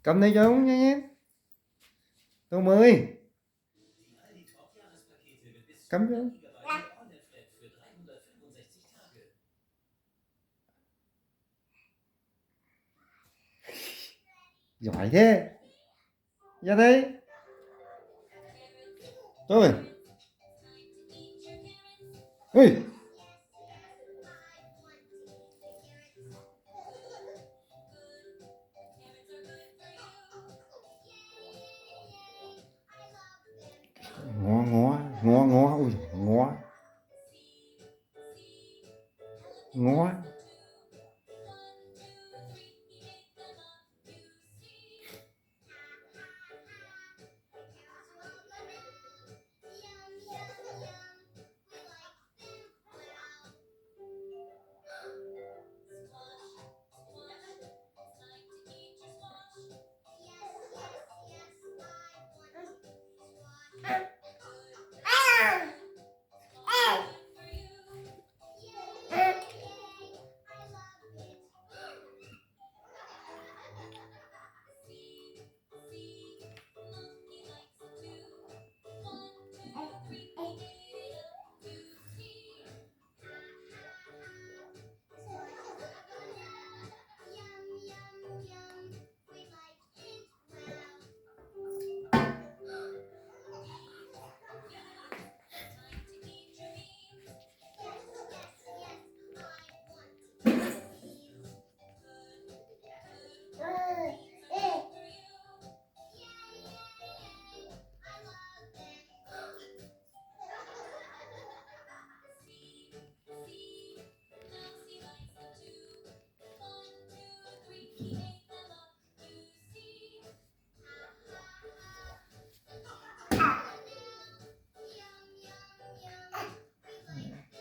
Cầm đây cho ông nhé. Tôm ơi. Cầm cho. Giỏi thế. Ra đây. Thôi. Ui. Ngó ui ngó.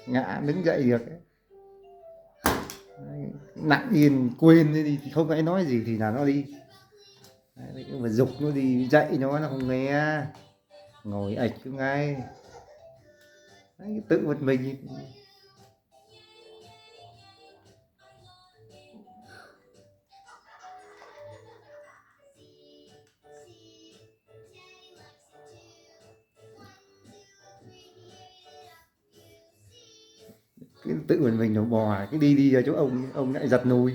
Ngã đứng dậy được ấy. Nặng yên quên đi thì không ai nói gì thì là nó đi. Đấy, mà giục nó đi dậy nó không nghe, ngồi ạch cứ ngay. Đấy, tự một mình. Cứ tự mình nó bò cái đi ra chỗ ông lại giật nùi.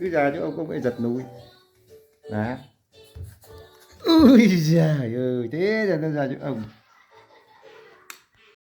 Cứ ra chỗ ông lại giật nùi đó. Ui giời ơi, thế là nó ra chỗ ông.